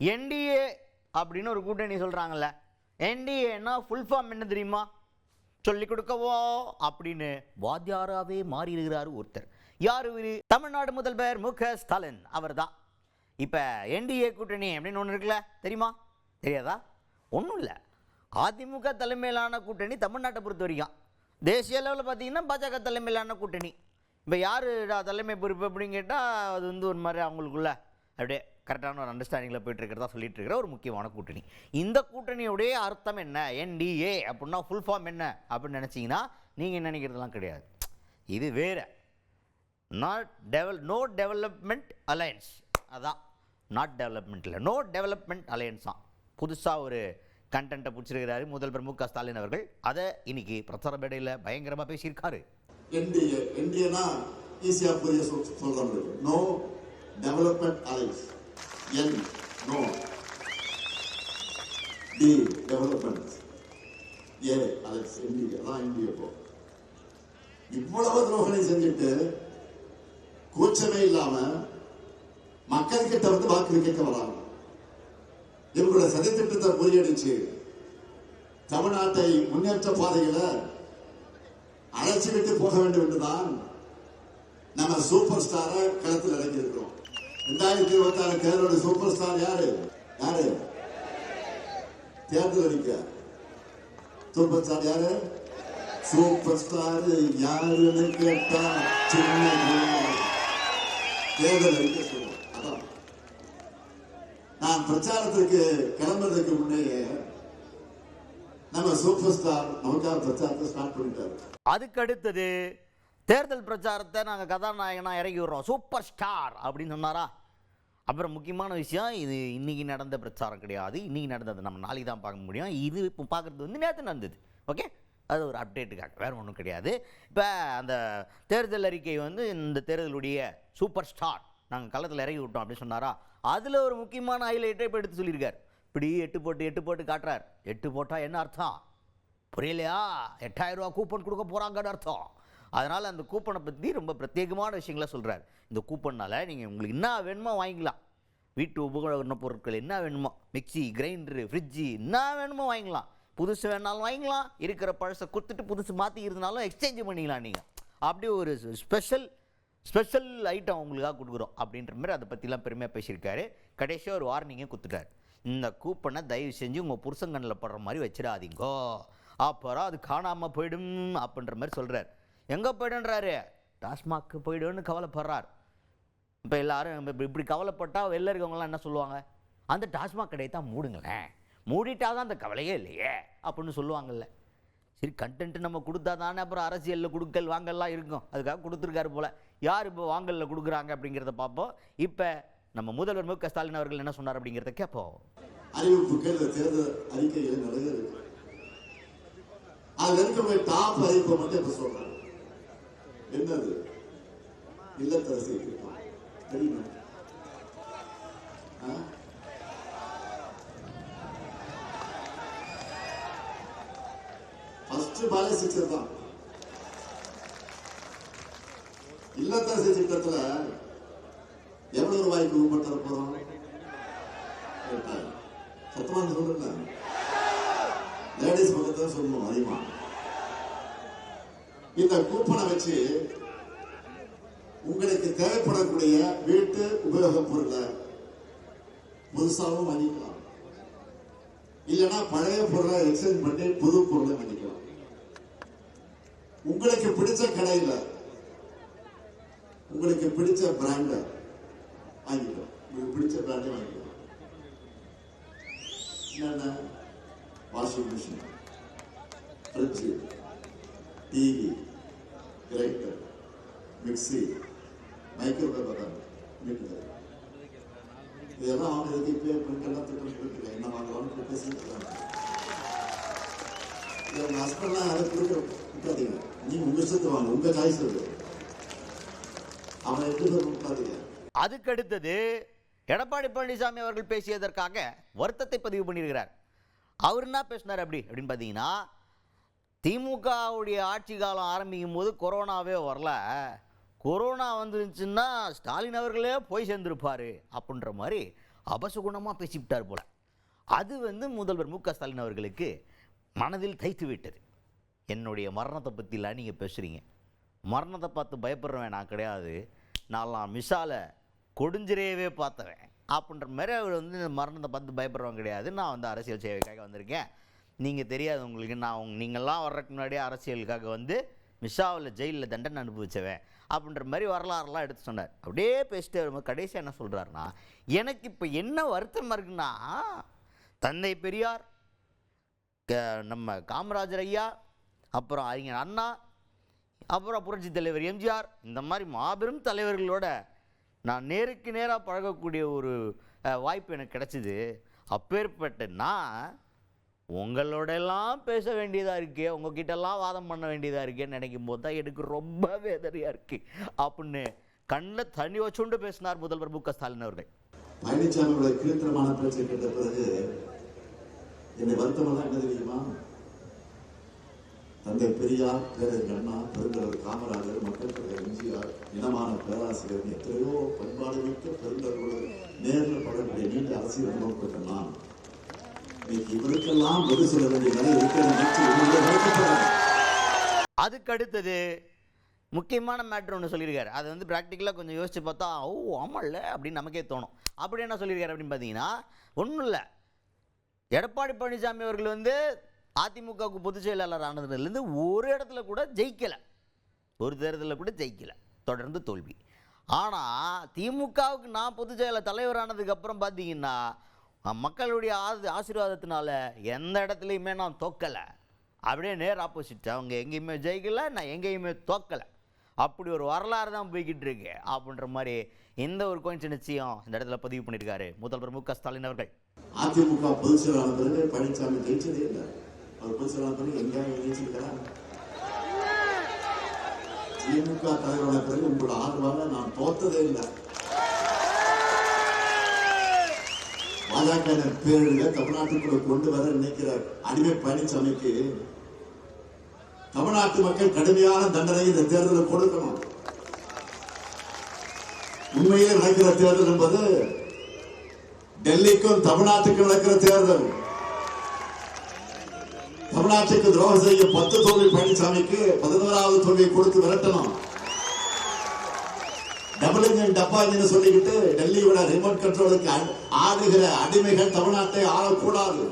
NDA அப்படின்னு ஒரு கூட்டணி சொல்கிறாங்கல்ல, என்டிஏன்னா ஃபுல் ஃபார்ம் என்ன தெரியுமா? சொல்லிக் கொடுக்கவோ அப்படின்னு வாத்தியாராகவே மாறிடுகிறார் ஒருத்தர். யார் இவர்? தமிழ்நாடு முதல்வர் மு.க.ஸ்டாலின் அவர் தான். இப்போ என்டிஏ கூட்டணி அப்படின்னு ஒன்று இருக்குல்ல, தெரியுமா? தெரியாதா? ஒன்றும் இல்லை, அதிமுக தலைமையிலான கூட்டணி தமிழ்நாட்டை பொறுத்த வரைக்கும். தேசிய அளவில் பார்த்தீங்கன்னா பாஜக தலைமையிலான கூட்டணி. இப்போ யார் தலைமை பொறுப்பு அப்படின்னு கேட்டால் அது ஒரு மாதிரி அவங்களுக்குள்ள அப்படியே கரெக்டான ஒரு அண்டர்ஸ்டாண்டிங்கில் போயிட்டு இருக்கிறதா சொல்லிட்டு இருக்கிற ஒரு முக்கியமான கூட்டணி. இந்த கூட்டணியுடைய அர்த்தம் என்ன? என்டிஏ அப்படின்னா ஃபுல் ஃபார்ம் என்ன அப்படின்னு நினச்சிங்கன்னா நீங்கள் நினைக்கிறதுலாம் கிடையாது. இது வேறு. No development alliance. அதான் நாட் டெவலப்மெண்ட் இல்லை, நோ டெவலப்மெண்ட் அலையன்ஸ் தான். புதுசாக ஒரு கண்டென்ட்டை பிடிச்சிருக்கிறாரு முதல்வர் மு.க.ஸ்டாலின் அவர்கள். அதை இன்னைக்கு பிரச்சார மேடையில் பயங்கரமாக பேசியிருக்காரு. என்டிஏனா ஈஸியாக புரிய சொல்கிறாங்க. No development alliance. N no, D development, A alliance. NDA தான் என்டிஏ. இவ்வளவு துரோகனை செஞ்சுட்டு கூச்சமே இல்லாம மக்கள் கிட்ட வந்து வாக்கு கேட்க வராங்க. இவங்களோட சதித்திட்டத்தை முறியடிச்சு தமிழ்நாட்டை முன்னேற்ற பாதையில அழைச்சி விட்டு போக வேண்டும் என்றுதான் நம்ம சூப்பர் ஸ்டாரை களத்தில் இறங்கி இருக்கிறோம். 2026 தேர்தலோட சூப்பர் ஸ்டார் யாரு? தேர்தல் அறிக்க சூப்பர் ஸ்டார் யாரு? சூப்பர் ஸ்டார் யாருன்னு கேட்டா சின்ன தேர்தல் அறிக்கை சொல்லுவோம். அதான் நான் பிரச்சாரத்திற்கு கிளம்புறதுக்கு முன்னேயே நம்ம சூப்பர் ஸ்டார் நமக்காக பிரச்சாரத்தை ஸ்டார்ட் பண்ணிட்டாரு. அதுக்கு அடுத்தது தேர்தல் பிரச்சாரத்தை நாங்கள் கதாநாயகனா இறங்கி விடுறோம் சூப்பர் ஸ்டார் அப்படின்னு சொன்னாரா? அப்புறம் முக்கியமான விஷயம், இது இன்னைக்கு நடந்த பிரச்சாரம் கிடையாது. இன்னைக்கு நடந்தது நம்ம நாளைக்கு தான் பார்க்க முடியும். இது இப்போ பார்க்குறது நேற்று நடந்தது. ஓகே, அது ஒரு அப்டேட்டுக்காக, வேறு ஒன்றும் கிடையாது. இப்போ அந்த தேர்தல் அறிக்கை இந்த தேர்தலுடைய சூப்பர் ஸ்டார் நாங்கள் களத்தில் இறங்கி விட்டோம் அப்படின்னு சொன்னாரா? அதில் ஒரு முக்கியமான ஹைலைட்டை இப்போ எடுத்து சொல்லியிருக்கார். இப்படி 8 போட்டு காட்டுறார். 8 போட்டால் என்ன அர்த்தம் புரியலையா? 8000 ரூபா கூப்பன் கொடுக்க போகிறாங்கன்னு அர்த்தம். அதனால் அந்த கூப்பனை பற்றி ரொம்ப பிரத்யேகமான விஷயங்களை சொல்கிறார். இந்த கூப்பனால் நீங்கள் உங்களுக்கு என்ன வேணுமோ வாங்கிக்கலாம். வீட்டு உபகரண பொருட்கள் என்ன வேணுமோ, மிக்சி, கிரைண்டரு, ஃப்ரிட்ஜு என்ன வேணுமோ வாங்கிக்கலாம். புதுசு வேணாலும் வாங்கிக்கலாம். இருக்கிற பழசை கொடுத்துட்டு புதுசு மாற்றி இருந்தாலும் எக்ஸ்சேஞ்ச் பண்ணிக்கலாம். நீங்கள் அப்படியே ஒரு ஸ்பெஷல் ஐட்டம் உங்களுக்காக கொடுக்குறோம் அப்படின்ற மாதிரி அதை பற்றிலாம் பெருமையாக பேசியிருக்காரு. கடைசியாக ஒரு வார்னிங்கை கொடுத்துட்டார். இந்த கூப்பனை தயவு செஞ்சு உங்கள் புருஷங்கண்ணில் படுற மாதிரி வச்சிடாதீங்கோ, அப்புறம் அது காணாமல் போயிடும் அப்படின்ற மாதிரி சொல்கிறார். எங்கே போய்டுன்றாரு? டாஸ்மாக்கு போய்டுன்னு கவலைப்படுறார். இப்போ எல்லாரும் இப்படி கவலைப்பட்டால் வெளில இருக்கவங்களாம் என்ன சொல்லுவாங்க? அந்த டாஸ்மாக் கடையை தான் மூடுங்களேன், மூடிட்டால் தான் அந்த கவலையே இல்லையே அப்படின்னு சொல்லுவாங்கல்ல. சரி, கண்டென்ட்டு நம்ம கொடுத்தா தானே அப்புறம் அரசியலில் கொடுக்கல் வாங்கல்லாம் இருக்கும். அதுக்காக கொடுத்துருக்காரு போல். யார் இப்போ வாங்கலில் கொடுக்குறாங்க அப்படிங்கிறத பார்ப்போம். இப்போ நம்ம முதல்வர் மு.க.ஸ்டாலின் அவர்கள் என்ன சொன்னார் அப்படிங்கிறத கேட்போம். அறிவிப்புகள் தேர்தல் அறிக்கைகள் நிறைய இருக்கு. அதுல இருக்க டாப் அறிவிப்பை மட்டும் இப்ப சொல்றாங்க. என்னது? இல்லத்தரசி தெரியுமா? ஃபர்ஸ்ட் பாலிசிக்ஸ் தான். இல்லத்தரசி திட்டத்துல எவ்வளவு ரூபாய்க்கு ஊப்பன் தர போறோம்? சத்தமா சொல்லுங்க. லேடிஸ் பக்கத்தை சொல்லணும் அதிகமா. இந்த கூப்பனை வச்சு உங்களுக்கு தேவைப்படக்கூடிய வீட்டு உபயோக பொருளை புதுசாகவும் வாங்கிக்கலாம், இல்லைன்னா பழைய பொருளை எக்ஸ்சேஞ்ச் பண்ணி புது பொருளை வாங்கிக்கலாம். உங்களுக்கு பிடிச்ச கடையில் உங்களுக்கு பிடிச்ச பிராண்ட வாங்கிக்கலாம். உங்களுக்கு பிடிச்ச பிராண்டை வாங்கிக்கலாம். என்னென்ன? Washing machine, fridge, TV, grinder, mixie, microwave அவன், இதெல்லாம் வாங்குறதுக்கு இப்போ பெண்கள்லாம் திட்டம் கொடுத்துருக்காங்க. என்ன வாங்கலாம்னு பேசிட்டு உங்க ஹஸ்பண்ட்லாம் அதை கொடுக்காதீங்க. நீங்க உங்க இஷ்டத்தை வாங்க, உங்க சாய்ஸ் இருக்கு. அவனை எப்படி கொடுக்காதீங்க. அதுக்கு அடுத்தது எடப்பாடி பழனிசாமி அவர்கள் பேசியதற்காக வருத்தத்தை பதிவு பண்ணியிருக்கிறார். அவர் என்ன பேசினார் அப்படின்னு பார்த்தீங்கன்னா, திமுகவுடைய ஆட்சி காலம் ஆரம்பிக்கும் போது கொரோனாவே வரல, கொரோனா வந்துருந்துச்சுன்னா ஸ்டாலின் அவர்களே போய் சேர்ந்துருப்பார் அப்படின்ற மாதிரி அபசகுணமாக பேசிவிட்டார் போல. அது முதல்வர் மு க ஸ்டாலின் அவர்களுக்கு மனதில் தைத்து விட்டது. என்னுடைய மரணத்தை பற்றிலாம் நீங்கள் பேசுகிறீங்க, மரணத்தை பார்த்து பயப்படுறவன் நான் கிடையாது, நான் மிசால கொடுஞ்சிரையவே பார்த்தவன் அப்படின்ற மாதிரி அவர் இந்த மரணத்தை பார்த்து பயப்படுறவன் கிடையாது, நான் அரசியல் சேவைக்காக வந்திருக்கேன், நீங்கள் தெரியாது உங்களுக்கு, நீங்கள்லாம் வர்றதுக்கு முன்னாடியே அரசியலுக்காக மிசாவில் ஜெயிலில் தண்டனை அனுபவிச்சவன் அப்படின்ற மாதிரி வரலாறுலாம் எடுத்து சொன்னார். அப்படியே பேசிட்டு வரும்போது கடைசியாக என்ன சொல்கிறாருன்னா, எனக்கு இப்போ என்ன வருத்தமாக இருக்குன்னா, தந்தை பெரியார், நம்ம காமராஜர் ஐயா, அப்புறம் அறிஞர் அண்ணா, அப்புறம் புரட்சி தலைவர் எம்ஜிஆர், இந்த மாதிரி மாபெரும் தலைவர்களோட நான் நேருக்கு நேராக பழகக்கூடிய ஒரு வாய்ப்பு எனக்கு கிடச்சிது. அப்பேற்பட்ட நான் உங்களோடெல்லாம் பேச வேண்டியதாக இருக்கே, உங்ககிட்டலாம் வாதம் பண்ண வேண்டியதாக இருக்கேன்னு நினைக்கும் போது தான் எனக்கு ரொம்ப வேதனையாக இருக்குது அப்படின்னு கண்ணில் தண்ணி வச்சுண்டு பேசினார் முதல்வர் மு க ஸ்டாலின் அவர்கள். பழனிசாமியோட கீழ்த்தரமான பேச்சை கேட்ட பிறகு என்னை வருத்தமெல்லாம் என்ன தெரியுமா, தந்தை பெரியார், பேரறிஞர் அண்ணா, பெருந்தலைவர் காமராஜர், மக்கள் தலைவர் எம்ஜிஆர், இனமான பேராசிரியர், எத்தனையோ பண்பாடு மிக்க பெருந்தலைவர்கள் நேரில் படக்கூடிய நீண்ட அரசியல் அனுபவப்பட்ட நான் இன்னைக்கு இவருக்கெல்லாம் பதில் சொல்ல வேண்டிய நிலை இருக்கிற. அதுக்கு அடுத்தது முக்கியமான மேட்ரு ஒன்று சொல்லியிருக்காரு. அது ப்ராக்டிக்கலாக கொஞ்சம் யோசிச்சு பார்த்தா ஓ ஆமாம்ல அப்படின்னு நமக்கே தோணும். அப்படி என்ன சொல்லியிருக்காரு அப்படின்னு பார்த்தீங்கன்னா, ஒன்றும் இல்லை, எடப்பாடி பழனிசாமி அவர்கள் அதிமுகவுக்கு பொதுச் செயலாளர் ஆனதுலேருந்து ஒரு இடத்துல கூட ஜெயிக்கலை, ஒரு தேர்தலில் கூட ஜெயிக்கலை, தொடர்ந்து தோல்வி. ஆனால் திமுகவுக்கு நான் பொதுச் செயலாளர் தலைவரானதுக்கப்புறம் பார்த்தீங்கன்னா மக்களுடைய ஆசீர்வாதத்தினால எந்த இடத்துலையுமே நான் தோக்கலை, அப்படியே நேர் ஆப்போசிட், அவங்க எங்கேயுமே ஜெயிக்கலை, நான் எங்கேயுமே தோக்கலை, அப்படி ஒரு வரலாறு தான் போய்கிட்டு இருக்கு அப்படின்ற மாதிரி இந்த ஒரு கோயின்சிடன்ஸையும் இந்த இடத்துல பதிவு பண்ணியிருக்காரு முதல்வர் மு க ஸ்டாலின் அவர்கள். அதிமுக பொதுச் செயலாளர் பிறகு பழனிசாமி ஜெயிச்சதே இல்லை. அவர் பொதுச் செயலாளர் பிறகு எங்கேயாவது ஜெயிச்சிருக்கிறார்? திமுக தலைவரான பிறகு உங்களோட ஆதரவாக நான் தோத்ததே இல்லை. பாஜக பேருல தமிழ்நாட்டுக்குள்ள கொண்டு வர நினைக்கிற அடிமை பழனிசாமிக்கு தமிழ்நாட்டு மக்கள் கடுமையான தண்டனை இந்த தேர்தலில் கொடுக்கணும். உண்மையிலே நடக்கிற தேர்தல் என்பது டெல்லிக்கும் தமிழ்நாட்டுக்கும் நடக்கிற தேர்தல். தமிழ்நாட்டுக்கு துரோகம் செய்ய 10 தோல்வி பழனிசாமிக்கு 11வது தோல்வியை கொடுத்து விரட்டணும். டபுள் இன்ஜின் டப்பா இன்ஜின் சொல்லிக்கிட்டு டெல்லியோட ரிமோட் கண்ட்ரோலுக்கு ஆடுகிற அடிமைகள் தமிழ்நாட்டை ஆளக்கூடாது.